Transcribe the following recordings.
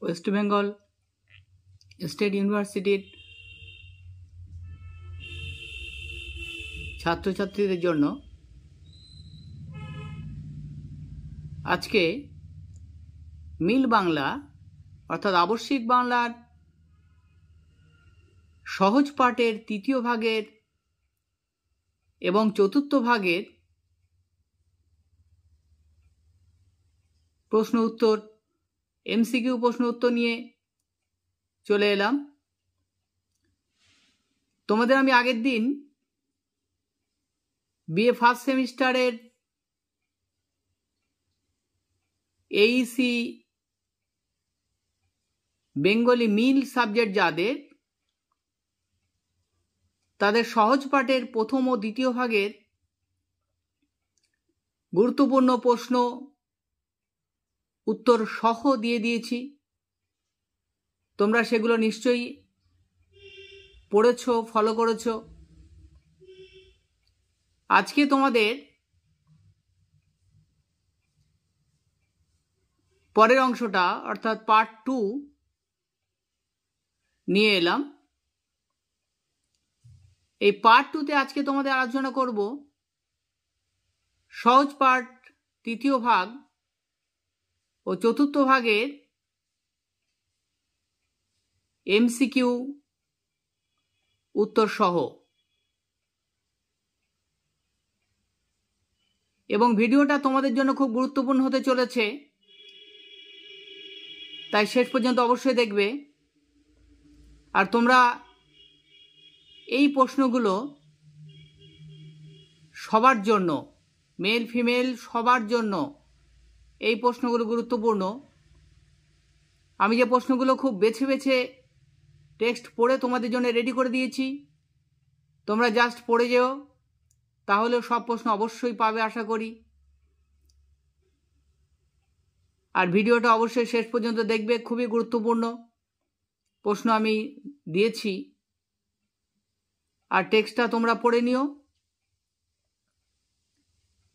West Bengal state ইউনিভার্সিটির ছাত্রছাত্রীদের জন্য আজকে মিল বাংলা অর্থাৎ আবশ্যিক বাংলার সহজ পাঠের তৃতীয় ভাগের এবং চতুর্থ ভাগের প্রশ্ন উত্তর এমসিকিউ প্রশ্ন উত্তর নিয়ে চলে এলাম। তোমাদের আমি আগের দিন বিএ ফার্স্ট সেমিস্টারের এইসি বেঙ্গলি মিল সাবজেক্ট যাদের তাদের সহজ পাঠের প্রথম ও দ্বিতীয় ভাগের গুরুত্বপূর্ণ প্রশ্ন উত্তর সহ দিয়ে দিয়েছি। তোমরা সেগুলো নিশ্চয়ই পড়েছো, ফলো করেছো। আজকে তোমাদের পরের অংশটা অর্থাৎ পার্ট 2 নিয়ে এলাম। এই পার্ট 2তে আজকে তোমাদের আলোচনা করব সহজ পাঠ তৃতীয় ভাগ ও চতুর্থ ভাগের এমসিকিউ উত্তর সহ, এবং ভিডিওটা তোমাদের জন্য খুব গুরুত্বপূর্ণ হতে চলেছে, তাই শেষ পর্যন্ত অবশ্যই দেখবে। আর তোমরা এই প্রশ্নগুলো সবার জন্য, মেল ফিমেল সবার জন্য এই প্রশ্নগুলো গুরুত্বপূর্ণ। আমি যে প্রশ্নগুলো খুব বেছে বেছে টেক্সট পড়ে তোমাদের জন্য রেডি করে দিয়েছি, তোমরা জাস্ট পড়ে যেও, তাহলেও সব প্রশ্ন অবশ্যই পাবে আশা করি। আর ভিডিওটা অবশ্যই শেষ পর্যন্ত দেখবে, খুবই গুরুত্বপূর্ণ প্রশ্ন আমি দিয়েছি। আর টেক্সটটা তোমরা পড়ে নিও।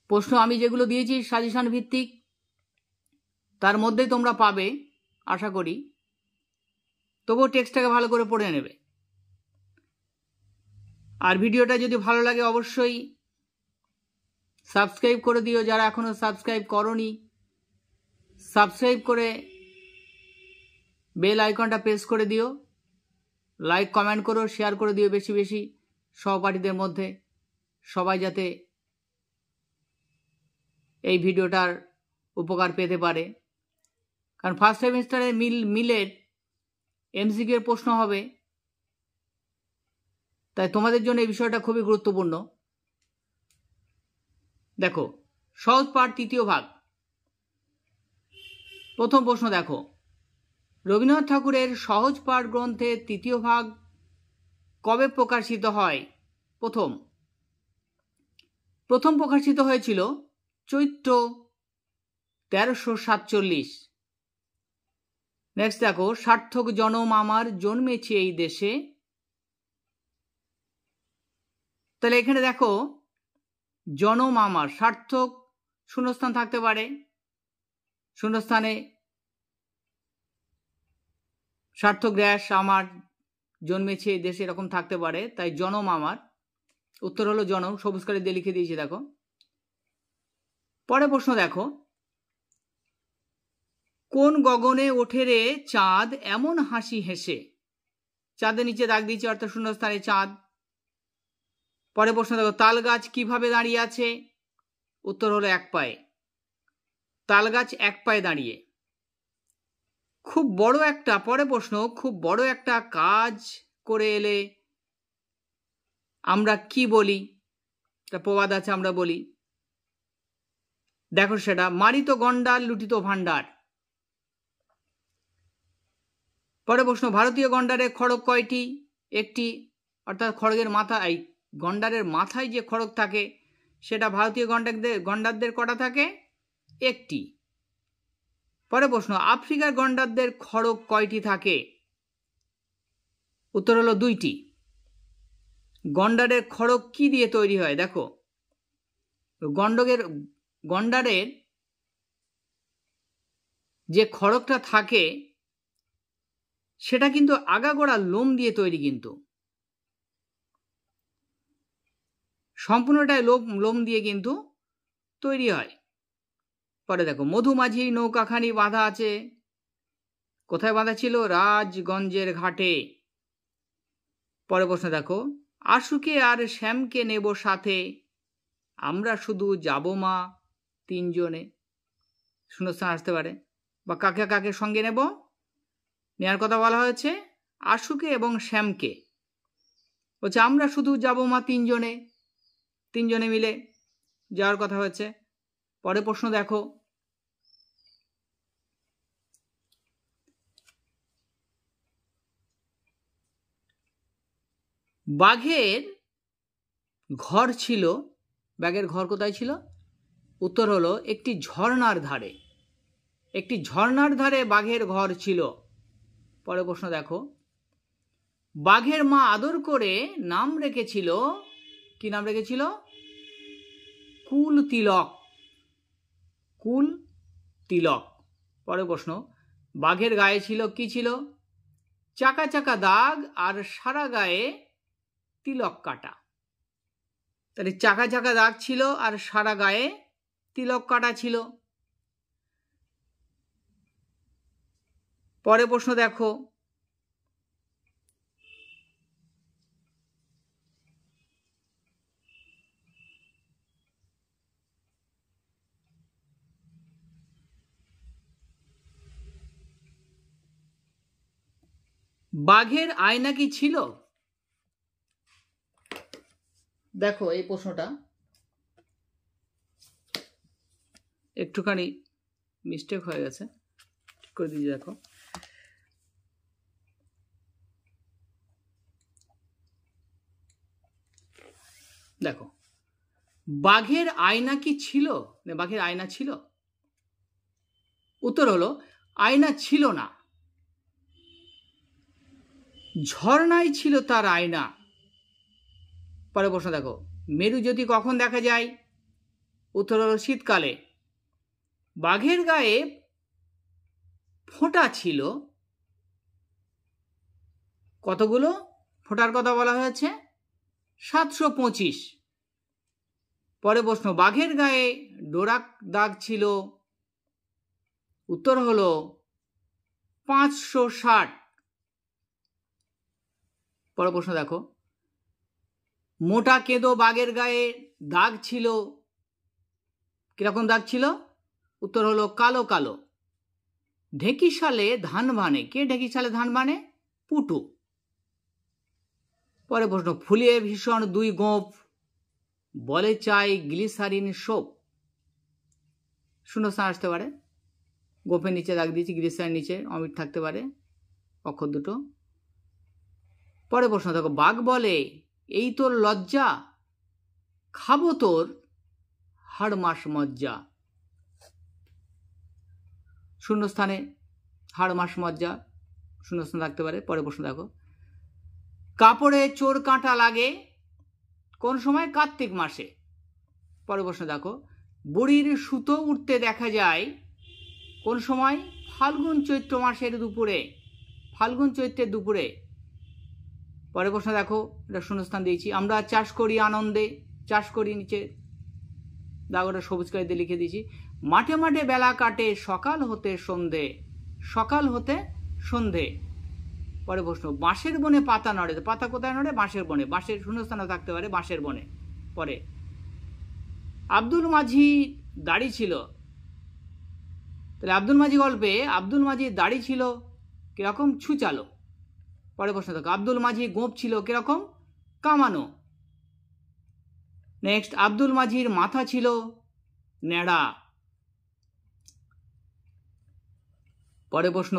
প্রশ্ন আমি যেগুলো দিয়েছি সাজেশন ভিত্তিক, তার মধ্যেই তোমরা পাবে আশা করি। তবুও টেক্সটটাকে ভালো করে পড়ে নেবে। আর ভিডিওটা যদি ভালো লাগে অবশ্যই সাবস্ক্রাইব করে দিও, যারা এখনো সাবস্ক্রাইব করোনি সাবস্ক্রাইব করে বেল আইকনটা প্রেস করে দিও। লাইক কমেন্ট করো, শেয়ার করে দিও বেশি বেশি সহপাঠীদের মধ্যে, সবাই যাতে এই ভিডিওটার উপকার পেতে পারে। কারণ ফার্স্ট সেমিস্টারে মিলের এমসিকিউ এর প্রশ্ন হবে, তাই তোমাদের জন্য এই বিষয়টা খুবই গুরুত্বপূর্ণ। দেখো, সহজ পাঠ তৃতীয় ভাগ, প্রথম প্রশ্ন দেখো, রবীন্দ্রনাথ ঠাকুরের সহজ পাঠ গ্রন্থের তৃতীয় ভাগ কবে প্রকাশিত হয়? প্রথম প্রকাশিত হয়েছিল চৈত্র 1347। নেক্সট দেখো, সার্থক জনম আমার জন্মেছে এই দেশে। তাহলে এখানে দেখো, জনম আমার, সার্থক শূন্যস্থান থাকতে পারে, শূন্যস্থানে সার্থক ড্যাশ আমার জন্মেছে এই দেশে এরকম থাকতে পারে, তাই জনম আমার উত্তর হলো জনম, সবুজ কালি দিয়ে লিখে দিয়েছি। দেখো পরে প্রশ্ন দেখো, কোন গগনে ওঠে রে চাঁদ এমন হাসি হেসে? চাঁদের নিচে দাগ দিয়েছি অর্থাৎ শূন্যস্থানে চাঁদ। পরে প্রশ্ন দেখো, তাল গাছ কিভাবে দাঁড়িয়ে আছে? উত্তর হলো এক পায়ে, তাল গাছ এক পায়ে দাঁড়িয়ে। খুব বড় একটা, পরে প্রশ্ন, খুব বড় একটা কাজ করে এলে আমরা কি বলি? প্রবাদ আছে, আমরা বলি, দেখো সেটা, মারিত গন্ডার লুটিত ভান্ডার। পরে প্রশ্ন, ভারতীয় গন্ডারের খড়গ কয়টি? একটি, অর্থাৎ খড়গের মাথা, এই গন্ডারের মাথায় যে খড়গ থাকে সেটা ভারতীয় গন্ডারদের কটা থাকে? একটি। পরে প্রশ্ন, আফ্রিকার গন্ডারদের খড়গ কয়টি থাকে? উত্তর হলো 2টি। গন্ডারের খড়গ কি দিয়ে তৈরি হয়? দেখো, গন্ডারের যে খড়গটা থাকে সেটা কিন্তু আগাগোড়া লোম দিয়ে তৈরি, কিন্তু সম্পূর্ণটাই লোম দিয়ে কিন্তু তৈরি হয়। পরে দেখো, মধুমাঝি নৌকাখানি বাঁধা আছে। কোথায় বাঁধা ছিল? রাজগঞ্জের ঘাটে। পরে প্রশ্ন দেখো, আশুকে আর শ্যামকে নেব সাথে, আমরা শুধু যাব মা তিনজনে। শূন্যস্থান আসতে পারে। বা কাকে কাকে সঙ্গে নেব? নেয়ার কথা বলা হয়েছে আশুকে এবং শ্যামকে। বলছে আমরা শুধু যাব মা তিনজনে, তিনজনে মিলে যাওয়ার কথা হয়েছে। পরে প্রশ্ন দেখো, বাঘের ঘর ছিল, বাঘের ঘর কোথায় ছিল? উত্তর হলো একটি ঝর্ণার ধারে। একটি ঝর্ণার ধারে বাঘের ঘর ছিল। পরে প্রশ্ন দেখো, বাঘের মা আদর করে নাম রেখেছিল, কি নাম রেখেছিল? কুল তিলক। কুল তিলক। পরে প্রশ্ন, বাঘের গায়ে ছিল, কি ছিল? চাকা চাকা দাগ আর সারা গায়ে তিলক কাটা। তাহলে চাকা চাকা দাগ ছিল আর সারা গায়ে তিলক কাটা ছিল। পরে প্রশ্ন দেখো, বাঘের আয়না কি ছিল? দেখো এই প্রশ্নটা একটুখানি মিস্টেক হয়ে গেছে, ঠিক করে দিয়েছি। দেখো, দেখো বাঘের আয়না কি ছিল? বাঘের আয়না ছিল? উত্তর হলো আয়না ছিল না, ঝর্ণায় ছিল তার আয়না। পরে প্রশ্ন দেখো, মেরুজ্যোতি কখন দেখা যায়? উত্তর হলো শীতকালে। বাঘের গায়ে ফোঁটা ছিল কতগুলো? ফোঁটার কথা বলা হয়েছে 725। পরে প্রশ্ন, বাঘের গায়ে ডোরাক দাগ ছিল? উত্তর হলো 560। পরে প্রশ্ন দেখো, মোটা কেঁদো বাঘের গায়ে দাগ ছিল, কিরকম দাগ ছিল? উত্তর হলো কালো কালো। ঢেকিশালে ধান বানে, কে ঢেকিশালে ধান বানে? পুটু। পরে প্রশ্ন, ফুলিয়ে ভীষণ দুই গোঁফ, বলে চাই গ্লিসারিন সোপ। শূন্যস্থান আসতে পারে। গোঁফের নিচে দাগ দিয়েছি, গ্লিসারিন নিচে অমিট থাকতে পারে, অক্ষর দুটো। পরে প্রশ্ন দেখো, বাঘ বলে এই তোর লজ্জা, খাবো তোর হাড় মাস মজ্জা। শূন্যস্থানে হাড় মাস মজ্জা শূন্যস্থান থাকতে পারে। পরে প্রশ্ন দেখো, কাপড়ে চোর কাঁটা লাগে কোন সময়? কার্তিক মাসে। পরে প্রশ্ন দেখো, বুড়ির সুতো উঠতে দেখা যায় কোন সময়? ফাল্গুন চৈত্র মাসের দুপুরে, ফাল্গুন চৈত্রের দুপুরে। পরে প্রশ্ন দেখো, এটা শূন্যস্থান দিয়েছি। আমরা চাষ করি আনন্দে, চাষ করি নিচে দাগ ওটা সবুজ কালি দিয়ে লিখে দিয়েছি। মাঠে মাঠে বেলা কাটে সকাল হতে সন্ধে, সকাল হতে সন্ধে। পরে প্রশ্ন, বাঁশের বনে পাতা নড়ে, পাতা কোথায় নড়ে? বাঁশের বনে। বাঁশের শূন্যস্থানে থাকতে পারে বাঁশের বনে। পরে আব্দুল মাঝি দাড়ি ছিল, তাহলে আব্দুল মাঝি গল্পে আব্দুল মাঝির দাড়ি ছিল কিরকম? ছুচালো। পরে প্রশ্ন দেখো, আব্দুল মাঝি গোঁফ ছিল কিরকম? কামানো। নেক্সট, আব্দুল মাঝির মাথা ছিল ন্যাড়া। পরে প্রশ্ন,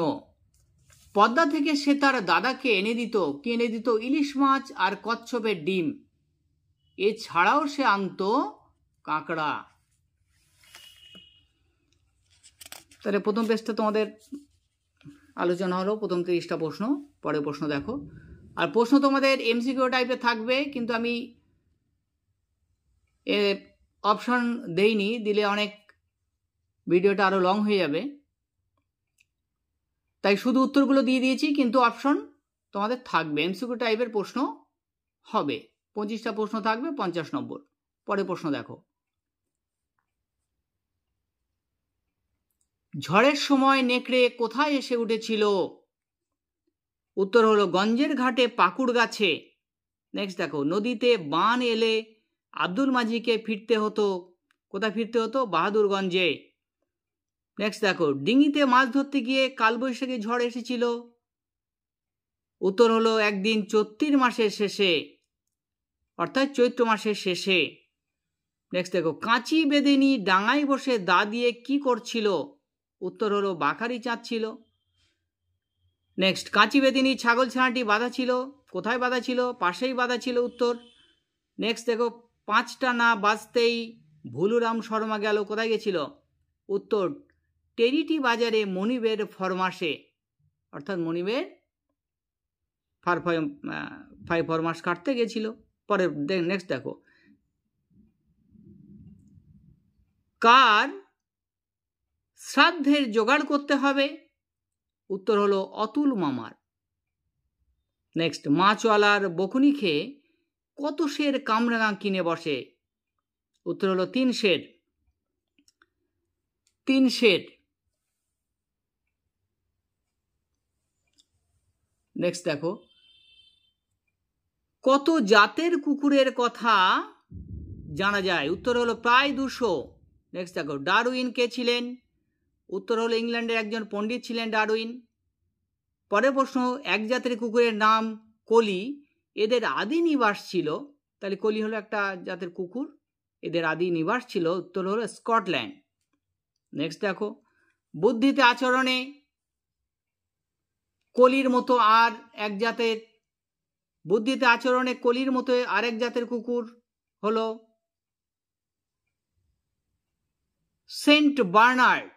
পদ্মা থেকে সে তার দাদাকে এনে দিত, কি এনে দিত? ইলিশ মাছ আর কচ্ছপের ডিম। এছাড়াও সে আনতো কাঁকড়া। তাহলে প্রথম পেজটা তোমাদের আলোচনা হলো, প্রথম 30টা প্রশ্ন। পরে প্রশ্ন দেখো, আর প্রশ্ন তোমাদের এমসিকিউ টাইপের থাকবে, কিন্তু আমি অপশন দেইনি, দিলে অনেক ভিডিওটা আরো লং হয়ে যাবে। তাই শুধু উত্তরগুলো দিয়ে দিয়েছি, কিন্তু অপশন তোমাদের থাকবে, এমসিকিউ টাইপের প্রশ্ন হবে। 25টা প্রশ্ন থাকবে, 50 নম্বর। পরে প্রশ্ন দেখো, ঝড়ের সময় নেকড়ে কোথায় এসে উঠেছিল? উত্তর হলো গঞ্জের ঘাটে পাকুড় গাছে। নেক্সট দেখো, নদীতে বান এলে আব্দুল মাজিকে ফিরতে হতো, কোথায় ফিরতে হতো? বাহাদুরগঞ্জে। নেক্সট দেখো, ডিঙিতে মাছ ধরতে গিয়ে কালবৈশাখী ঝড় এসেছিল। উত্তর হলো একদিন চৈত্র মাসের শেষে, অর্থাৎ চৈত্র মাসের শেষে। নেক্সট দেখো, কাঁচি বেদেনি ডাঙায় বসে দা দিয়ে কি করছিল? উত্তর হলো বাঁকারি চাঁদছিল। নেক্সট, কাঁচি বেদিনী ছাগল ছানাটি বাঁধা ছিল, কোথায় বাঁধা ছিল? পাশেই বাঁধা ছিল। উত্তর। নেক্সট দেখো, 5টা না বাজতেই ভুলুরাম শর্মা গেল, কোথায় গেছিল? উত্তর, টেরিটি বাজারে মনিবের ফরমাসে, অর্থাৎ মনিবের ফরমাস কাটতে গেছিল। পরে নেক্সট দেখো, কার শ্রাদ্ধের জোগাড় করতে হবে? উত্তর হলো অতুল মামার। নেক্সট, মাছওয়ালার বকুনি খেয়ে কত সের কামরাঙা কিনে বসে? উত্তর হলো 3 সের। 3 সের। নেক্সট দেখো, কত জাতের কুকুরের কথা জানা যায়? উত্তর হলো প্রায় 200। নেক্সট দেখো, ডারউইন কে ছিলেন? উত্তর হলো ইংল্যান্ডের একজন পণ্ডিত ছিলেন ডারউইন। পরের প্রশ্ন, এক জাতের কুকুরের নাম কলি, এদের আদি নিবাস ছিল, তাহলে কলি হলো একটা জাতের কুকুর, এদের আদি নিবাস ছিল। উত্তর হলো স্কটল্যান্ড। নেক্সট দেখো, বুদ্ধিতে আচরণে কলির মতো আর এক জাতের, বুদ্ধিতে আচরণে কলির মতো আরেক জাতের কুকুর হলো সেন্ট বার্নার্ড।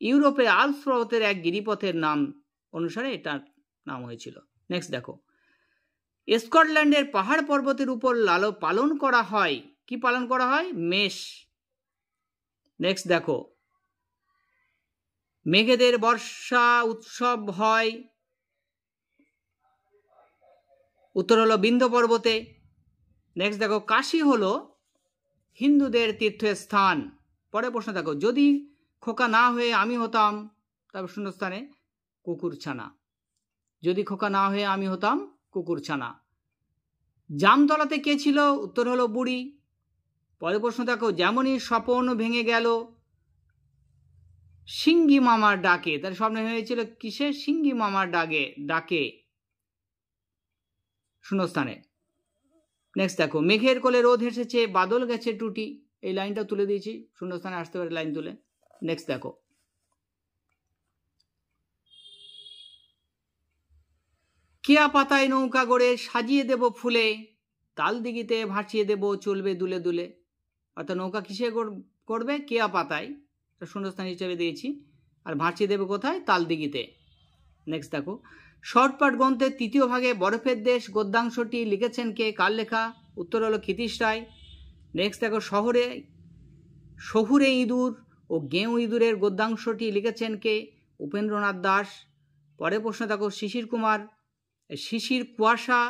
ইউরোপে আল্পস পর্বতের এক গিরিপথের নাম অনুসারে এটার নাম হয়েছিল। নেক্সট দেখো, স্কটল্যান্ডের পাহাড় পর্বতের উপর পালন করা হয়, কি পালন করা হয়? মেষ। নেক্সট দেখো, মেঘেদের বর্ষা উৎসব হয়, উত্তর হলো বিন্ধ্য পর্বতে। নেক্সট দেখো, কাশী হলো হিন্দুদের তীর্থস্থান। পরে প্রশ্ন দেখো, যদি খোকা না হয়ে আমি হতাম, তারপর শূন্যস্থানে কুকুরছানা। যদি খোকা না হয়ে আমি হতাম কুকুরছানা। জামতলাতে কে ছিল? উত্তর হলো বুড়ি। পরে প্রশ্ন দেখো, যেমনই স্বপন ভেঙে গেল সিঙ্গি মামার ডাকে, তার স্বপ্ন হয়েছিল কিসে? সিঙ্গি মামার ডাকে শূন্যস্থানে। নেক্সট দেখো, মেঘের কোলে রোদ হেসেছে বাদল গেছে টুটি, এই লাইনটা তুলে দিয়েছি, শূন্যস্থানে আসতে পারে লাইন তুলে। নেক্সট দেখো, কেয়া পাতায় নৌকা গড়ে সাজিয়ে দেব ফুলে, তাল দিঘিতে ভাসিয়ে দেব চলবে দুলে দুলে। অর্থাৎ নৌকা কিসে করবে? কেয়া পাতায়, শূন্যস্থান হিসেবে দিয়েছি। আর ভাসিয়ে দেবে কোথায়? তাল দিঘিতে। নেক্সট দেখো, শর্টপাট গ্রন্থের 3য় ভাগে বরফের দেশ গদ্যাংশটি লিখেছেন কে? কার লেখা? উত্তর হলো ক্ষিতীশ রায়। নেক্সট দেখো, শহুরে ইঁদুর ও গেঁয়ো ইঁদুরের গদ্যাংশটি লিখেছেন কে? উপেন্দ্রনাথ দাস। পরের প্রশ্ন দেখো, শিশির কুয়াশা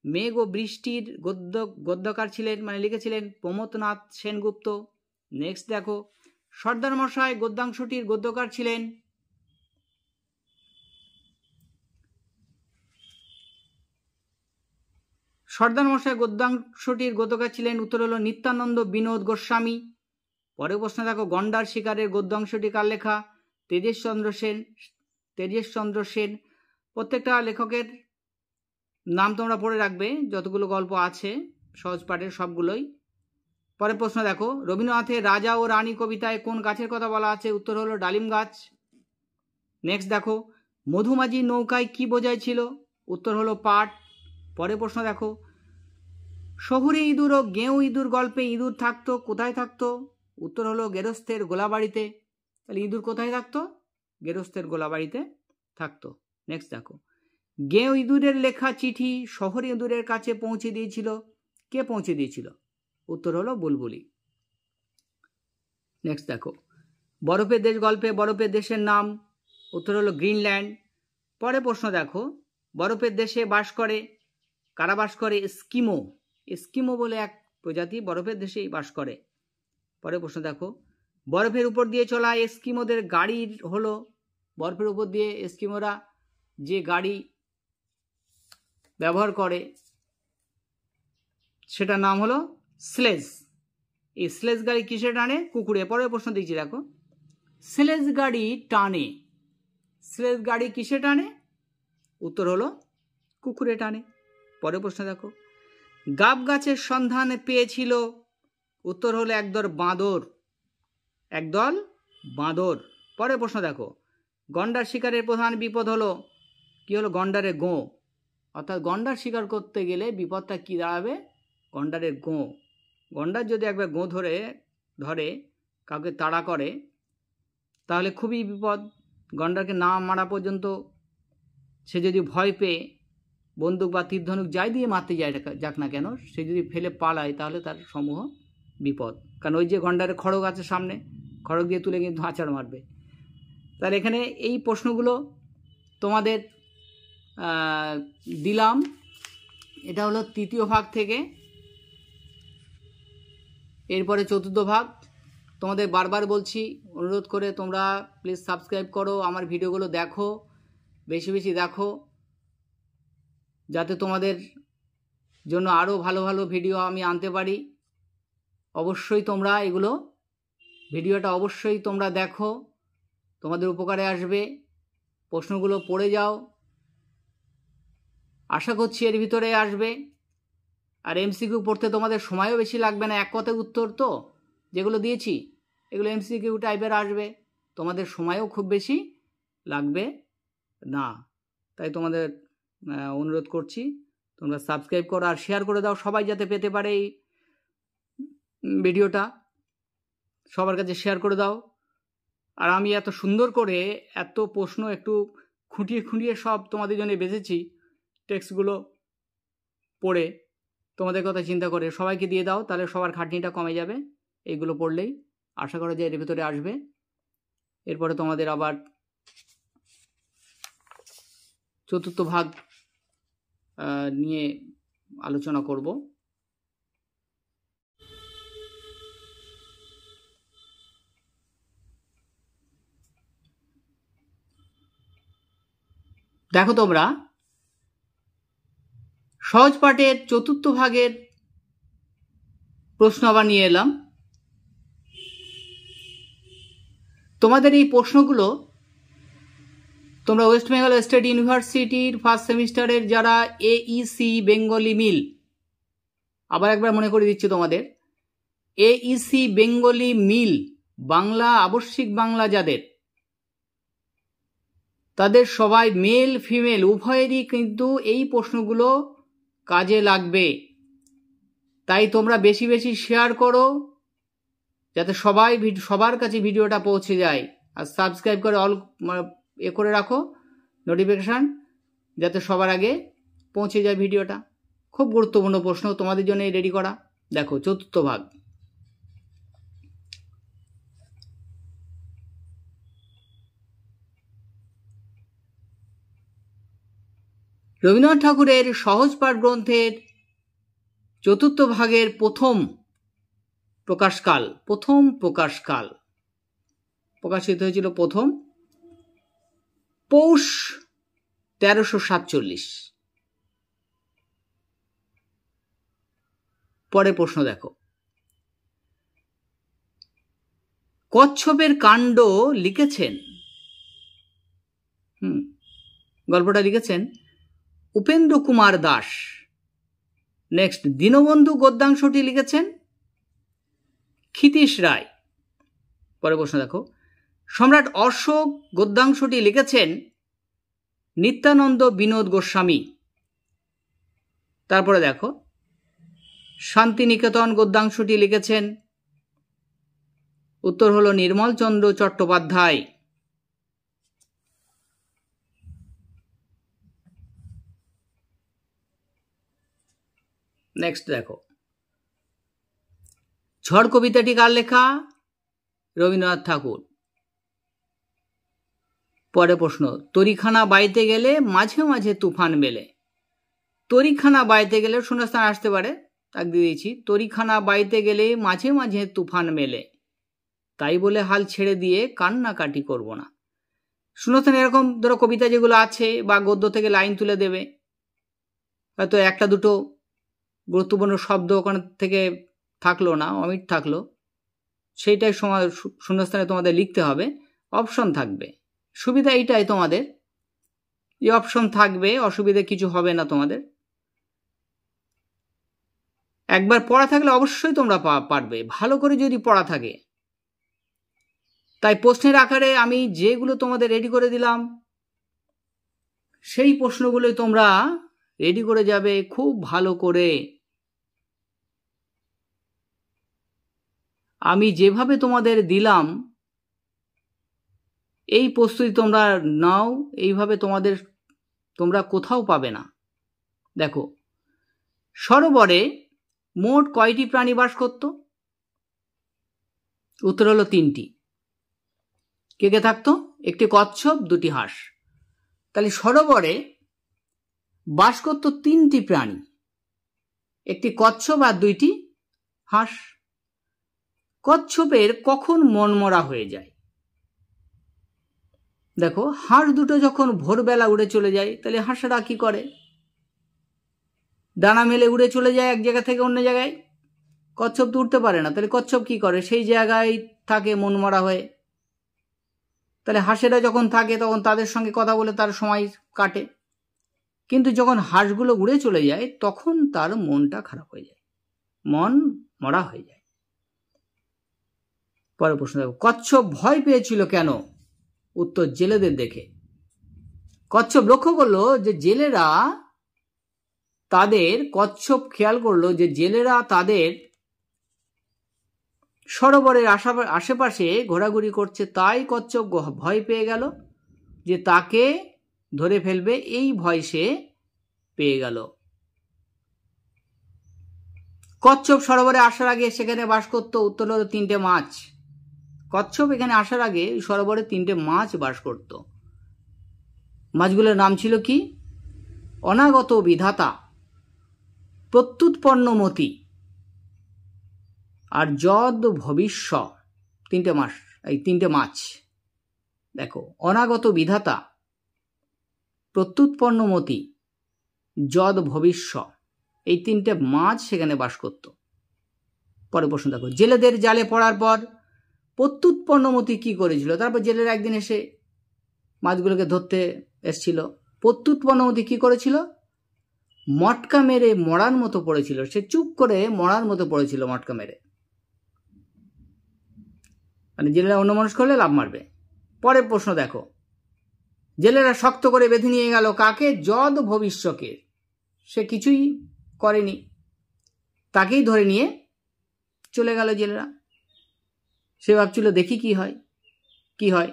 মেঘ ও বৃষ্টির গদ্যকার ছিলেন, মানে লিখেছিলেন প্রমথনাথ সেনগুপ্ত। নেক্সট দেখো, সর্দার মশাই গদ্যাংশটির গদ্যকার ছিলেন উত্তর হলো নিত্যানন্দ বিনোদ গোস্বামী। পরে প্রশ্ন দেখো, গন্ডার শিকারের গদ্যাংশটি কার লেখা? তেজেশ চন্দ্র সেন। প্রত্যেকটা লেখকের নাম তোমরা পড়ে রাখবে, যতগুলো গল্প আছে সহজ পাঠের সবগুলোই। পরে প্রশ্ন দেখো, রবীন্দ্রনাথের রাজা ও রানী কবিতায় কোন গাছের কথা বলা আছে? উত্তর হলো ডালিম গাছ। নেক্সট দেখো, মধুমাঝির নৌকায় কি বোঝাই ছিল? উত্তর হলো পাট। পরে প্রশ্ন দেখো, শহুরে ইঁদুর ও গেঁয়ো ইঁদুর গল্পে ইঁদুর থাকতো, কোথায় থাকতো? উত্তর হলো গেরস্থের গোলাবাড়িতে। তাহলে ইঁদুর কোথায় থাকতো? গেরস্থের গোলাবাড়িতে থাকতো। নেক্সট দেখো, গেঁয়ো ইঁদুরের লেখা চিঠি শহরে ইঁদুরের কাছে পৌঁছে দিয়েছিল, কে পৌঁছে দিয়েছিল? উত্তর হলো বুলবুলি। নেক্সট দেখো, বরফের দেশ গল্পে বরফের দেশের নাম উত্তর হলো গ্রিনল্যান্ড। পরে প্রশ্ন দেখো, বরফের দেশে বাস করে কারা বাস করে? এস্কিমো। এস্কিমো বলে এক প্রজাতি বরফের দেশেই বাস করে। পরে প্রশ্ন দেখো, বরফের উপর দিয়ে চলা এস্কিমোদের গাড়ির হলো, বরফের উপর দিয়ে এস্কিমোরা যে গাড়ি ব্যবহার করে সেটার নাম হলো স্লেজ। এই স্লেজ গাড়ি কিসে টানে? কুকুরে। পরের প্রশ্ন দিচ্ছি দেখো, স্লেজ গাড়ি টানে, স্লেজ গাড়ি কিসে টানে? উত্তর হলো কুকুরে টানে। পরের প্রশ্ন দেখো, গাব গাছের সন্ধান পেয়েছিল, উত্তর হলো একদল বাঁদর, একদল বাঁদর। পরের প্রশ্ন দেখো, গন্ডার শিকারের প্রধান বিপদ হলো, কি হলো? গন্ডারের গোঁ। অর্থাৎ গন্ডার শিকার করতে গেলে বিপদটা কি দাঁড়াবে? গন্ডারের গোঁ। গন্ডার যদি একবার গোঁ ধরে কাউকে তাড়া করে তাহলে খুবই বিপদ। গন্ডারকে না মারা পর্যন্ত সে যদি ভয় পেয়ে বন্দুক বা তীর-ধনুক যাই দিয়ে মারতে যাক না কেন, সে যদি ফেলে পালায় তাহলে তার সমূহ বিপদ। কারণ ওই যে গন্ডারের খড়গ আছে সামনে, খড়গ দিয়ে তুলে কিন্তু আছাড় মারবে। তাহলে এখানে এই প্রশ্নগুলো তোমাদের দিলাম। এটা হলো তৃতীয় ভাগ থেকে। এরপরে চতুর্থ ভাগ। তোমাদের বারবার বলছি, অনুরোধ করে তোমরা প্লিজ সাবস্ক্রাইব করো, আমার ভিডিওগুলো দেখো, বেশি বেশি দেখো, যাতে তোমাদের জন্য আরও ভালো ভালো ভিডিও আমি আনতে পারি। অবশ্যই তোমরা ভিডিওটা অবশ্যই তোমরা দেখো, তোমাদের উপকারে আসবে। প্রশ্নগুলো পড়ে যাও, আশা করছি এর ভিতরে আসবে। আর এমসিকিউ পড়তে তোমাদের সময়ও বেশি লাগবে না, এক কথায় উত্তর তো যেগুলো দিয়েছি এগুলো এমসিকিউ টাইপের আসবে, তোমাদের সময়ও খুব বেশি লাগবে না। তাই তোমাদের অনুরোধ করছি তোমরা সাবস্ক্রাইব করো আর শেয়ার করে দাও, সবাই যাতে পেতে পারে এই ভিডিওটা, সবার কাছে শেয়ার করে দাও। আর আমি এত সুন্দর করে এত প্রশ্ন একটু খুঁটিয়ে খুঁটিয়ে সব তোমাদের জন্য বেঁচেছি, টেক্সটগুলো পড়ে তোমাদের কথা চিন্তা করে সবাইকে দিয়ে দাও, তাহলে সবার খাটনিটা কমে যাবে। এইগুলো পড়লেই আশা করা যায় এর ভিতরে আসবে। এরপরে তোমাদের আবার চতুর্থ ভাগ নিয়ে আলোচনা করব। দেখো তোমরা সহজ পাঠের চতুর্থ ভাগের প্রশ্ন আবার নিয়ে এলাম। তোমাদের এই প্রশ্নগুলো তোমরা ওয়েস্ট বেঙ্গল স্টেট ইউনিভার্সিটির ফার্স্ট সেমিস্টারের যারা এইসি বেঙ্গলি মিল, আবার একবার মনে করে দিচ্ছি তোমাদের, এইসি বেঙ্গলি মিল বাংলা আবশ্যিক বাংলা যাদের, তাদের সবাই মেল ফিমেল উভয়েরই কিন্তু এই প্রশ্নগুলো কাজে লাগবে। তাই তোমরা বেশি বেশি শেয়ার করো যাতে সবার কাছে ভিডিওটা পৌঁছে যায়। আর সাবস্ক্রাইব করে অল করে রাখো নোটিফিকেশান, যাতে সবার আগে পৌঁছে যায় ভিডিওটা। খুব গুরুত্বপূর্ণ প্রশ্ন তোমাদের জন্য রেডি করা। দেখো চতুর্থ ভাগ। রবীন্দ্রনাথ ঠাকুরের সহজ পাঠ গ্রন্থের চতুর্থ ভাগের প্রথম প্রকাশকাল প্রকাশিত হয়েছিল প্রথম পৌষ 1347। পরে প্রশ্ন দেখো, কচ্ছপের কাণ্ড লিখেছেন, গল্পটা লিখেছেন উপেন্দ্র কুমার দাস। নেক্সট, দীনবন্ধু গদ্যাংশটি লিখেছেন ক্ষিতীশ রায়। পরে প্রশ্ন দেখো, সম্রাট অশোক গদ্যাংশটি লিখেছেন নিত্যানন্দ বিনোদ গোস্বামী। তারপরে দেখো, শান্তিনিকেতন গদ্যাংশটি লিখেছেন, উত্তর হলো নির্মলচন্দ্র চট্টোপাধ্যায়। নেক্সট দেখো, ঝড় কবিতাটি কার লেখা? রবীন্দ্রনাথ ঠাকুর। পরে প্রশ্ন, তরিখানা বাইতে গেলে মাঝে মাঝে তুফান মেলে। তরিখানা বাইতে গেলে শূন্যস্থান আসতে পারে, তাক দিয়ে দিয়েছি। তরিখানা বাইতে গেলে মাঝে মাঝে তুফান মেলে, তাই বলে হাল ছেড়ে দিয়ে কান্নাকাটি করব না। শূন্যস্থান এরকম ধরো কবিতা যেগুলো আছে বা গদ্য থেকে লাইন তুলে দেবে, হয়তো একটা দুটো গুরুত্বপূর্ণ শব্দ ওখান থেকে থাকলো না, অমিট থাকলো, সেইটাই শূন্যস্থানে তোমাদের লিখতে হবে। অপশন থাকবে, সুবিধা এইটাই তোমাদের, এই অপশন থাকবে, অসুবিধা কিছু হবে না তোমাদের। একবার পড়া থাকলে অবশ্যই তোমরা পারবে, ভালো করে যদি পড়া থাকে। তাই প্রশ্নের আকারে আমি যেগুলো তোমাদের রেডি করে দিলাম, সেই প্রশ্নগুলোই তোমরা রেডি করে যাবে খুব ভালো করে। আমি যেভাবে তোমাদের দিলাম এই প্রস্তুতি তোমরা নাও, এইভাবে তোমরা কোথাও পাবে না। দেখো, সরোবরে মোট কয়টি প্রাণী বাস করত? উত্তর হলো 3টি। কে কে থাকতো? একটি কচ্ছপ, 2টি হাঁস। তাহলে সরোবরে বাস করত 3টি প্রাণী, একটি কচ্ছপ আর 2টি হাঁস। কচ্ছপের কখন মনমরা হয়ে যায়? দেখো, হাঁস দুটো যখন ভোরবেলা উড়ে চলে যায়, তাহলে হাঁসেরা কি করে? ডানা মেলে উড়ে চলে যায় এক জায়গা থেকে অন্য জায়গায়। কচ্ছপ তো উঠতে পারে না, তাহলে কচ্ছপ কি করে? সেই জায়গায় থাকে মনমরা হয়ে। তাহলে হাঁসেরা যখন থাকে তখন তাদের সঙ্গে কথা বলে তার সময় কাটে, কিন্তু যখন হাঁসগুলো উড়ে চলে যায় তখন তার মনটা খারাপ হয়ে যায়, মন মরা হয়ে যায়। পরের প্রশ্ন দেখো, কচ্ছপ ভয় পেয়েছিল কেন? উত্তর, জেলেদের দেখে। কচ্ছপ লক্ষ্য করলো যে জেলেরা তাদের, কচ্ছপ খেয়াল করলো যে জেলেরা তাদের সরোবরের আশেপাশে ঘোরাঘুরি করছে, তাই কচ্ছপ ভয় পেয়ে গেল যে তাকে ধরে ফেলবে, এই ভয় সে পেয়ে গেল। কচ্ছপ সরোবরে আসার আগে সেখানে বাস করত, উত্তর হলো 3টে মাছ। কচ্ছপ এখানে আসার আগে সরোবরে 3টে মাছ বাস করত। মাছগুলোর নাম ছিল কি? অনাগত বিধাতা, প্রত্যুৎপন্নমতি আর যদ ভবিষ্য। 3টে মাছ। দেখো, অনাগত বিধাতা, প্রত্যুৎপন্নমতি, যদ ভবিষ্য, এই 3টে মাছ সেখানে বাস করত। পরে প্রশ্ন দেখো, জেলেদের জালে পড়ার পর প্রত্যুৎপন্নমতি কি করেছিল? তারপর জেলেরা একদিন এসে মাছগুলোকে ধরতে এসছিল। প্রত্যুৎপন্নমতি কি করেছিল? মটকা মেরে মরার মতো পড়েছিল। সে চুপ করে মরার মতো পড়েছিল মটকা মেরে, মানে জেলেরা অন্যমনস্ক হলে লাভ মারবে। পরের প্রশ্ন দেখো, জেলেরা শক্ত করে বেঁধে নিয়ে গেল কাকে? যদ ভবিষ্যকে। সে কিছুই করেনি, তাকেই ধরে নিয়ে চলে গেল জেলেরা। সে ভাবছিল দেখি কি হয়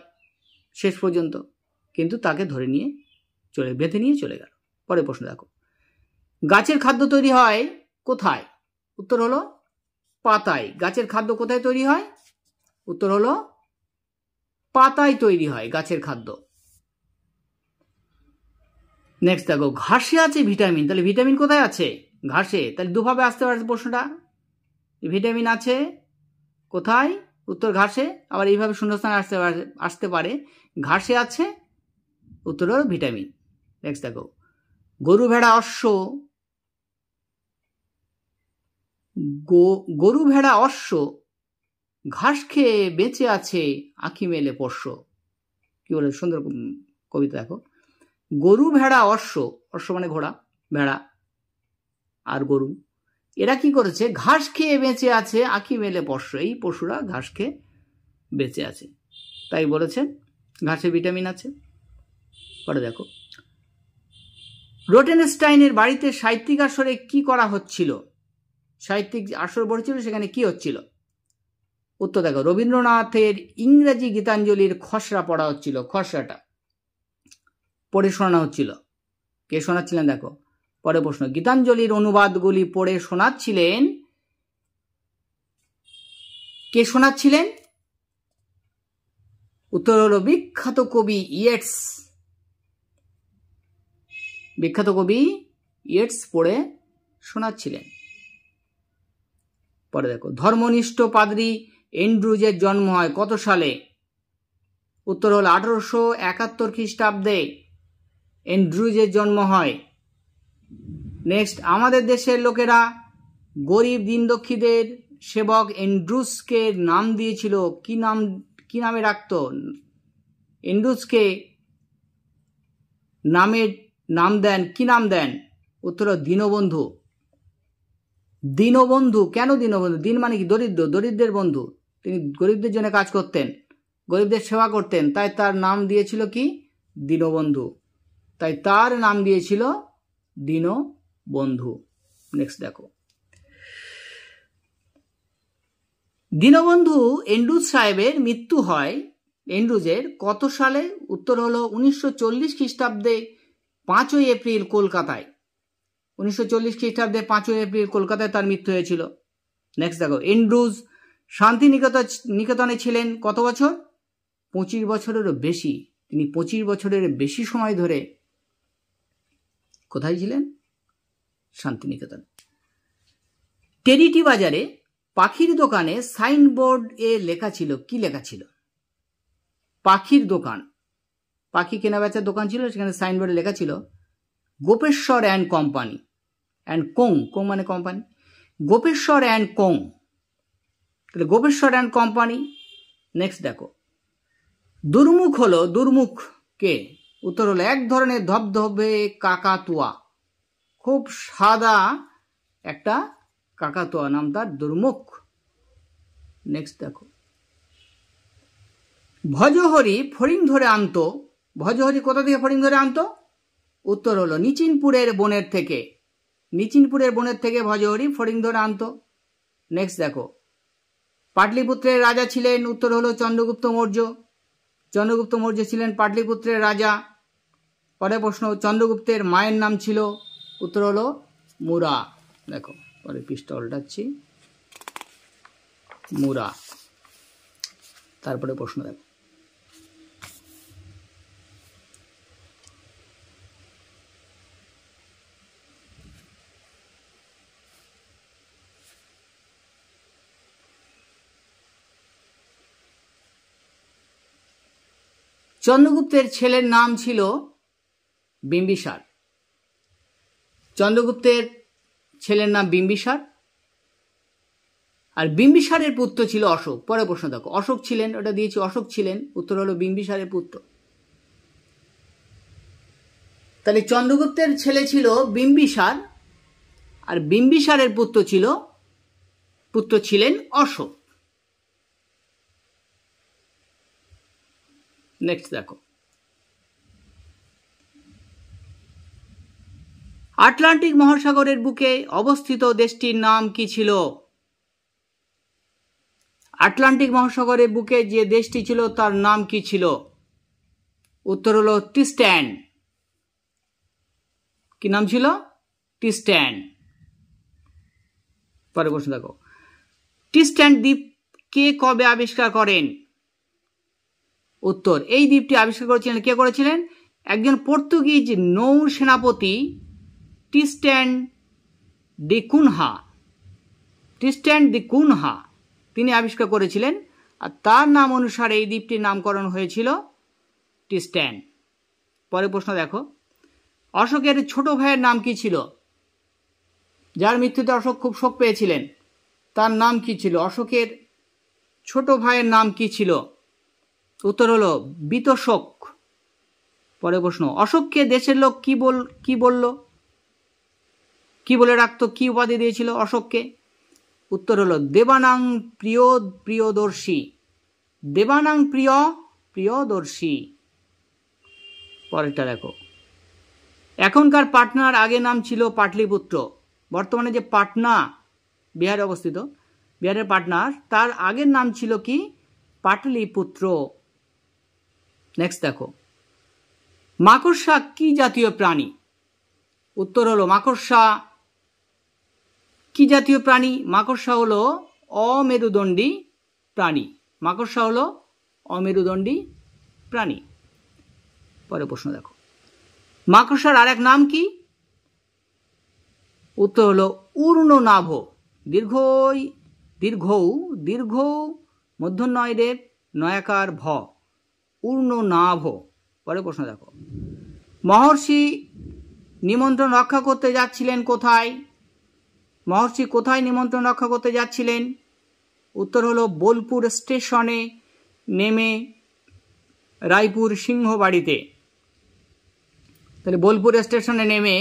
শেষ পর্যন্ত, কিন্তু তাকে ধরে নিয়ে বেঁধে নিয়ে চলে গেল। পরের প্রশ্ন দেখো, গাছের খাদ্য তৈরি হয় কোথায়? উত্তর হলো পাতায়। গাছের খাদ্য কোথায় তৈরি হয়? উত্তর হলো পাতায় তৈরি হয় গাছের খাদ্য। নেক্সট দেখো, ঘাসে আছে ভিটামিন। তাহলে ভিটামিন কোথায় আছে? ঘাসে। তাহলে দুভাবে আসতে পারে প্রশ্নটা, ভিটামিন আছে কোথায়? উত্তর ঘাসে। আবার এইভাবে শূন্যস্থানে আসতে পারে, ঘাসে আছে, উত্তর হলো ভিটামিন। নেক্সট দেখো, গরু ভেড়া অশ্ব ঘাস খেয়ে বেঁচে আছে, আঁখি মেলে পোষ্য। কি বলে সুন্দর কবিতা। দেখো, গরু ভেড়া অশ্ব মানে ঘোড়া, ভেড়া আর গরু, এরা কি করেছে? ঘাস খেয়ে বেঁচে আছে, আঁখি মেলে পোষ্য। এই পশুরা ঘাস খেয়ে বেঁচে আছে, তাই বলেছেন ঘাসে ভিটামিন আছে। পরে দেখো, রোটেনস্টাইনের বাড়িতে সাহিত্যিক আসরে কি করা হচ্ছিল? সাহিত্যিক আসর বসেছিল, সেখানে কি হচ্ছিল? উত্তর দেখো, রবীন্দ্রনাথের ইংরেজি গীতাঞ্জলির খসড়া পড়া হচ্ছিল। খসড়াটা পড়ে শোনানো হচ্ছিল। কে শোনাচ্ছিলেন? দেখো, পরে প্রশ্ন, গীতাঞ্জলির অনুবাদগুলি পড়ে শোনাচ্ছিলেন কে? শোনাচ্ছিলেন উত্তর হলো বিখ্যাত কবি ইয়েটস। বিখ্যাত কবি ইয়েটস পড়ে শোনাচ্ছিলেন। পরে দেখো, ধর্মনিষ্ঠ পাদ্রী অ্যান্ড্রুজের জন্ম হয় কত সালে? উত্তর হলো 1871 খ্রিস্টাব্দে অ্যান্ড্রুজের জন্ম হয়। নেক্সট, আমাদের দেশের লোকেরা গরিব দিনদক্ষীদের সেবক অ্যান্ড্রুজকে নাম দিয়েছিল কি নামে রাখত? অ্যান্ড্রুজকে কি নাম দেন? উত্তর দীনবন্ধু। দীনবন্ধু। কেন দীনবন্ধু? দিন মানে কি? দরিদ্রের বন্ধু। তিনি গরিবদের জন্য কাজ করতেন, গরিবদের সেবা করতেন, তাই তার নাম দিয়েছিল কি? দীনবন্ধু। তাই তার নাম দিয়েছিল দীনবন্ধু। নেক্সট দেখো, দীনবন্ধু অ্যান্ড্রুজ সাহেবের মৃত্যু হয় অ্যান্ড্রুজের কত সালে? উত্তর হলো 1940 খ্রিস্টাব্দে 5ই এপ্রিল কলকাতায়। 1940 খ্রিস্টাব্দে 5ই এপ্রিল কলকাতায় তার মৃত্যু হয়েছিল। নেক্সট দেখো, অ্যান্ড্রুজ শান্তিনিকেতনে ছিলেন কত বছর? 25 বছরেরও বেশি। তিনি 25 বছরের বেশি সময় ধরে কোথায় ছিলেন? শান্তিনিকেতন। টেরিটি বাজারে পাখির দোকানে সাইনবোর্ড এ লেখা ছিল, কি লেখা ছিল? পাখির দোকান, পাখি কেনা বেচার দোকান ছিল, সেখানে সাইনবোর্ডে লেখা ছিল Gopeshwar and company and co. Co মানে কোম্পানি। গোপেশ্বর অ্যান্ড কোং, তাহলে গোপেশ্বর অ্যান্ড কোম্পানি। নেক্সট দেখো, দুর্মুখ হলো, দুর্মুখ কে? উত্তর হলো এক ধরনের ধবধবে কাকাতুয়া, খুব সাদা একটা কাকাতুয়া, নাম তার দুর্মুখ। নেক্সট দেখো, ভজহরি ফড়িং ধরে আনতো। ভজহরি কোথা থেকে ফড়িং ধরে আনতো? উত্তর হলো নিচিনপুরের বনের থেকে। নিচিনপুরের বনের থেকে ভজহরি ফড়িং ধরে আনতো। নেক্সট দেখো, পাটলিপুত্রের রাজা ছিলেন, উত্তর হলো চন্দ্রগুপ্ত মৌর্য। চন্দ্রগুপ্ত মৌর্য ছিলেন পাটলিপুত্রের রাজা। পরে প্রশ্ন, চন্দ্রগুপ্তের মায়ের নাম ছিল? উত্তর হলো মুরা। দেখো, পরে পৃষ্ঠা উল্টাচ্ছি, মুরা। তারপরে প্রশ্ন দেখো, চন্দ্রগুপ্তের ছেলের নাম ছিল বিম্বিসার। চন্দ্রগুপ্তের ছেলের নাম বিম্বিসার, আর বিম্বিসারের পুত্র ছিল অশোক। পরে প্রশ্ন দেখো, অশোক ছিলেন, ওটা দিয়েছি, অশোক ছিলেন, উত্তর হলো বিম্বিসারের পুত্র। তাহলে চন্দ্রগুপ্তের ছেলে ছিল বিম্বিসার, আর বিম্বিসারের পুত্র ছিলেন অশোক। নেক্সট দেখো, আটলান্টিক মহাসাগরের বুকে অবস্থিত দেশটির নাম কি ছিল? আটলান্টিক মহাসাগরের বুকে যে দেশটি ছিল তার নাম কি ছিল? উত্তর হলো টিস্ট্যান। কি নাম ছিল? টিস্ট্যান। পরে প্রশ্ন দেখো, টিস্ট্যান দ্বীপ কে কবে আবিষ্কার করেন? উত্তর, এই দ্বীপটি আবিষ্কার করেছিলেন, কে করেছিলেন? একজন পর্তুগিজ নৌ সেনাপতি টিস্ট্যান ডি কুনহা। টিস্ট্যান ডি কুনহা তিনি আবিষ্কার করেছিলেন, আর তার নাম অনুসারে এই দ্বীপটির নামকরণ হয়েছিল টিস্ট্যান। পরে প্রশ্ন দেখো, অশোকের ছোট ভাইয়ের নাম কি ছিল? যার মৃত্যুতে অশোক খুব শোক পেয়েছিলেন, তার নাম কি ছিল? অশোকের ছোট ভাইয়ের নাম কি ছিল? উত্তর হলো বিতোষক। পরে প্রশ্ন, অশোককে দেশের লোক কি বলল? কি বলে রাখতো? কি উপাধি দিয়েছিল অশোককে? উত্তর হলো দেবানাং প্রিয়দর্শী। দেবানাং প্রিয়দর্শী। পরেরটা দেখো, এখনকার পাটনার আগে নাম ছিল পাটলিপুত্র। বর্তমানে যে পাটনা বিহারে অবস্থিত, বিহারের পাটনা, তার আগের নাম ছিল কি? পাটলিপুত্র। নেক্সট দেখো, মাকড়সা কি জাতীয় প্রাণী? উত্তর হলো মাকড়সা কি জাতীয় প্রাণী? মাকড়সা হলো অমেরুদণ্ডী প্রাণী। মাকড়সা হলো অমেরুদণ্ডী প্রাণী। পরে প্রশ্ন দেখো, মাকড়সার আর এক নাম কি? উত্তর হলো ঊর্ণনাভ। দীর্ঘ মধ্যনয়নের নয়াকার ভ, ঊর্ণনাভ। পরে প্রশ্ন দেখো, মহর্ষি নিমন্ত্রণ রক্ষা করতে যাচ্ছিলেন কোথায়? মহর্ষি কোথায় নিমন্ত্রণ রক্ষা করতে যাচ্ছিলেন? উত্তর হলো বোলপুর স্টেশনে নেমে রায়পুর সিংহবাড়িতে। তাহলে বোলপুর স্টেশনে নেমে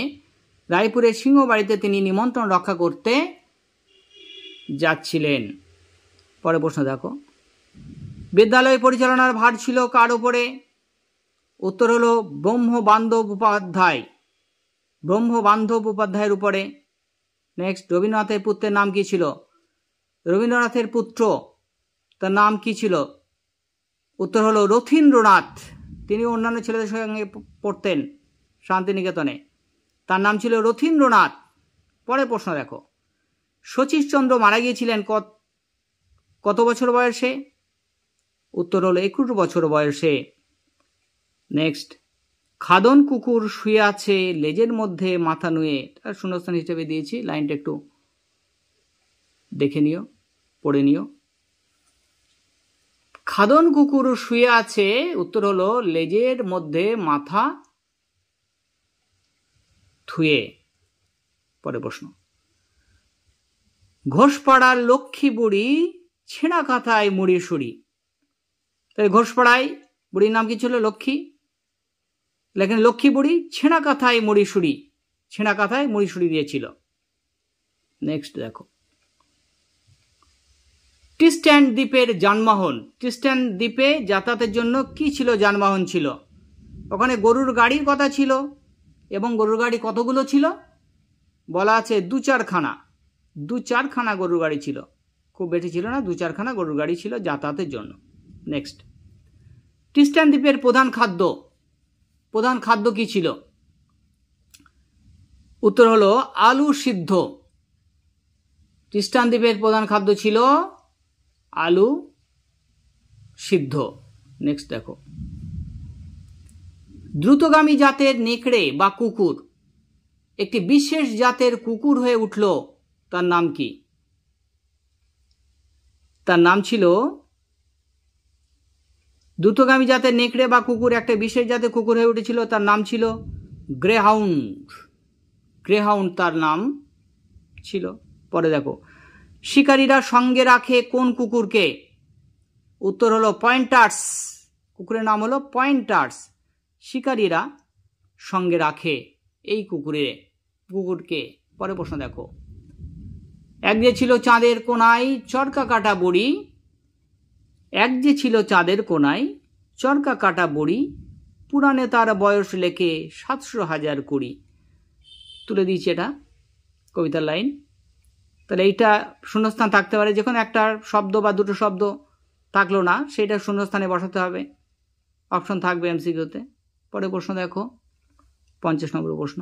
রায়পুরের সিংহবাড়িতে তিনি নিমন্ত্রণ রক্ষা করতে যাচ্ছিলেন। পরে প্রশ্ন দেখো, বিদ্যালয় পরিচালনার ভার ছিল কার ওপরে? উত্তর হলো ব্রহ্মবান্ধব উপাধ্যায়ের উপরে। নেক্সট, রবীন্দ্রনাথের পুত্রের নাম কি ছিল? রবীন্দ্রনাথের পুত্র, তার নাম কি ছিল? উত্তর হলো রথীন্দ্রনাথ। তিনি অন্যান্য ছেলেদের সঙ্গে পড়তেন শান্তিনিকেতনে, তার নাম ছিল রথীন্দ্রনাথ। পরে প্রশ্ন দেখো, শচীশচন্দ্র মারা গিয়েছিলেন কত বছর বয়সে? উত্তর হলো 21 বছর বয়সে। নেক্সট, খাদন কুকুর শুয়ে আছে লেজের মধ্যে মাথা নুয়ে, তার শূন্যস্থান হিসেবে দিয়েছি, লাইনটা একটু দেখে নিও, পড়ে নিও। খাদন কুকুর শুয়ে আছে, উত্তর হলো লেজের মধ্যে মাথা থুয়ে। পরে প্রশ্ন, ঘোষপাড়ার লক্ষ্মী বুড়ি ছেঁড়া কাঁথায় মুড়ি সুড়ি। তাই ঘোষপাড়ায় বুড়ির নাম কি ছিল? লক্ষ্মী। লেখেন লক্ষ্মী বুড়ি ছেঁড়া কাঁথায় মুড়ি সুড়ি দিয়েছিল। নেক্সট দেখো, টিস্ট্যান্ড দ্বীপের যানবাহন, টিস্ট্যান্ড দ্বীপে যাতায়াতের জন্য কি ছিল? যানবাহন ছিল ওখানে গরুর গাড়ির কথা ছিল। এবং গরুর গাড়ি কতগুলো ছিল? বলা আছে 2-4খানা গরুর গাড়ি ছিল, খুব বেশি ছিল না, 2-4খানা গরুর গাড়ি ছিল যাতায়াতের জন্য। নেক্সট, টিস্ট্যান্ড দ্বীপের প্রধান খাদ্য কি ছিল? উত্তর হলো আলু সিদ্ধ। টিস্ট্যান্ড দ্বীপের প্রধান খাদ্য ছিল আলু সিদ্ধ। নেক্সট দেখো, দ্রুতগামী জাতের নেকড়ে বা কুকুর একটি বিশেষ জাতের কুকুর হয়ে উঠল, তার নাম কি? তার নাম ছিল, দ্রুতগামী জাতের নেকড়ে বা কুকুর একটা বিশেষ জাতের কুকুর হয়ে উঠেছিল, তার নাম ছিল গ্রেহাউন্ড তার নাম ছিল। পরে দেখো, শিকারীরা সঙ্গে রাখে কোন কুকুরকে? উত্তর হলো পয়েন্টার্স। কুকুরের নাম হলো পয়েন্টার্স। শিকারীরা সঙ্গে রাখে এই কুকুরকে। পরে প্রশ্ন দেখো, এক যে ছিল চাঁদের কোনায় চরকা কাটা বুড়ি, পুরাণে তার বয়স লেখে 700,000 তুলে দিয়েছি, এটা কবিতার লাইন। তাহলে এইটা শূন্যস্থান থাকতে পারে, যে কোনো একটা শব্দ বা দুটো শব্দ থাকলো না, সেটা শূন্যস্থানে বসাতে হবে, অপশন থাকবে এমসিকিউতে। পরে প্রশ্ন দেখো, 50 নম্বর প্রশ্ন,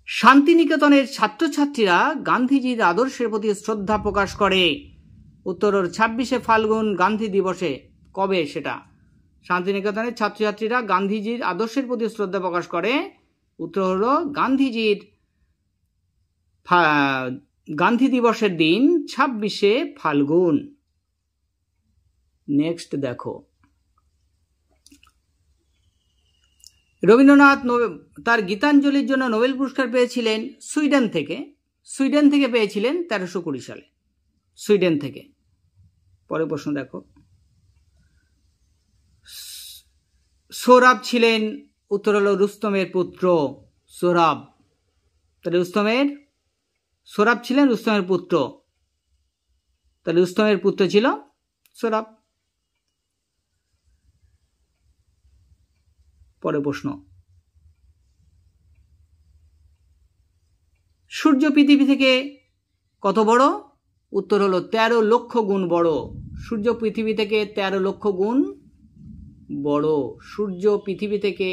শান্তিনিকেতনের ছাত্রছাত্রীরা গান্ধীজির আদর্শের প্রতি শ্রদ্ধা প্রকাশ করে। উত্তর 26শে ফাল্গুন গান্ধী দিবসে। কবে সেটা? শান্তিনিকেতনের ছাত্রছাত্রীরা গান্ধীজির আদর্শের প্রতি শ্রদ্ধা প্রকাশ করে, উত্তর হলো গান্ধী দিবসের দিন 26শে ফাল্গুন। নেক্সট দেখো, রবীন্দ্রনাথ তার গীতাঞ্জলির জন্য নোবেল পুরস্কার পেয়েছিলেন সুইডেন থেকে পেয়েছিলেন 1320 সালে, সুইডেন থেকে। পরে প্রশ্ন দেখো, সোহরাব ছিলেন, উত্তর হলো রুস্তমের পুত্র সোহরাব। তাহলে সোহরাব ছিলেন রুস্তমের পুত্র, তাহলে রুস্তমের পুত্র ছিল সোহরাব। পরে প্রশ্ন, সূর্য পৃথিবী থেকে কত বড়? উত্তর হলো 13 লক্ষ গুণ বড়। সূর্য পৃথিবী থেকে 13 লক্ষ গুণ বড়। সূর্য পৃথিবী থেকে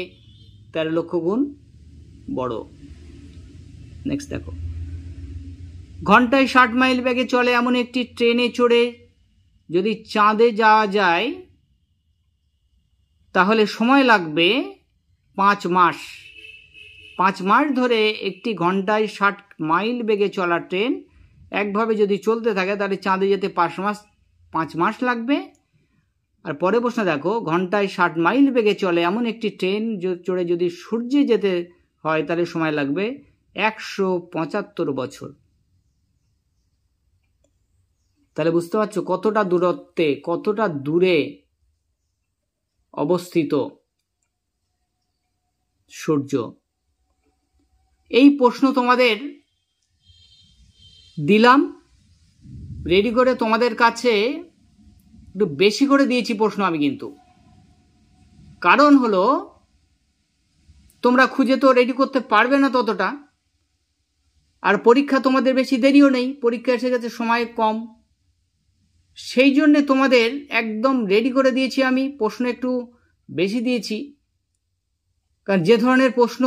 13 লক্ষ গুণ বড়। নেক্সট দেখো, ঘন্টায় 60 মাইল বেগে চলে এমন একটি ট্রেনে চড়ে যদি চাঁদে যাওয়া যায় তাহলে সময় লাগবে 5 মাস। 5 মাস ধরে একটি ঘন্টায় 60 মাইল বেগে চলা ট্রেন একভাবে যদি চলতে থাকে তাহলে চাঁদে যেতে 5 মাস লাগবে। আর পরে প্রশ্ন দেখো, ঘন্টায় 60 মাইল বেগে চলে এমন একটি ট্রেন চড়ে যদি সূর্যে যেতে হয় তাহলে সময় লাগবে 175 বছর। তাহলে বুঝতে পারছো কতটা দূরত্বে, কতটা দূরে অবস্থিত সূর্য। এই প্রশ্ন তোমাদের দিলাম রেডি করে, তোমাদের কাছে একটু বেশি করে দিয়েছি প্রশ্ন আমি, কিন্তু কারণ হলো তোমরা খুঁজে তো রেডি করতে পারবে না ততটা, আর পরীক্ষা তোমাদের বেশি দেরিও নেই, পরীক্ষা এসে গেছে, সময় কম, সেই জন্যে তোমাদের একদম রেডি করে দিয়েছি আমি, প্রশ্ন একটু বেশি দিয়েছি, কারণ যে ধরনের প্রশ্ন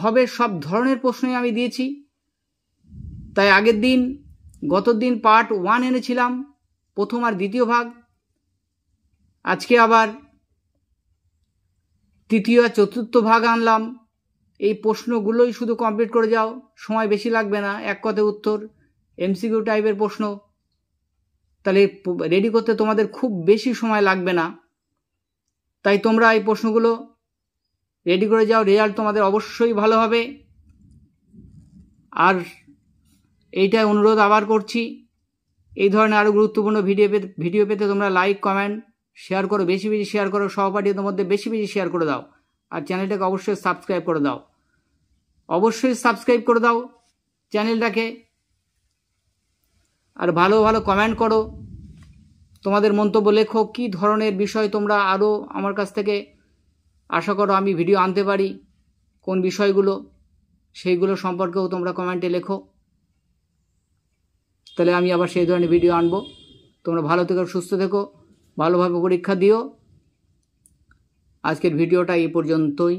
হবে সব ধরনের প্রশ্নই আমি দিয়েছি। তাই আগের দিন, গত দিন পার্ট 1 এনেছিলাম, প্রথম আর দ্বিতীয় ভাগ, আজকে আবার তৃতীয় আর চতুর্থ ভাগ আনলাম। এই প্রশ্নগুলোই শুধু কমপ্লিট করে যাও, সময় বেশি লাগবে না, এক কথায় উত্তর, এমসিকিউ টাইপের প্রশ্ন, তাহলে রেডি করতে তোমাদের খুব বেশি সময় লাগবে না। তাই তোমরা এই প্রশ্নগুলো রেডি করে যাও, রেজাল্ট তোমাদের অবশ্যই ভালো হবে। আর এইটাই অনুরোধ আবার করছি, এই ধরনের আরও গুরুত্বপূর্ণ ভিডিও পেতে তোমরা লাইক, কমেন্ট, শেয়ার করো, বেশি বেশি শেয়ার করো, সহপাঠীদের মধ্যে বেশি বেশি শেয়ার করে দাও, আর চ্যানেলটাকে অবশ্যই সাবস্ক্রাইব করে দাও, অবশ্যই সাবস্ক্রাইব করে দাও চ্যানেলটাকে। আর ভালো ভালো কমেন্ট করো, তোমাদের মন্তব্য লেখো, কী ধরনের বিষয় তোমরা আরও আমার কাছ থেকে আশা করো আমি ভিডিও আনতে পারি, কোন বিষয়গুলো, সেইগুলো সম্পর্কেও তোমরা কমেন্টে লেখো, তাহলে আমি আবার সেই ধরনের ভিডিও আনবো। তোমরা ভালো থেকো, সুস্থ থেকো, ভালোভাবে পরীক্ষা দিও। আজকের ভিডিওটা এই পর্যন্তই।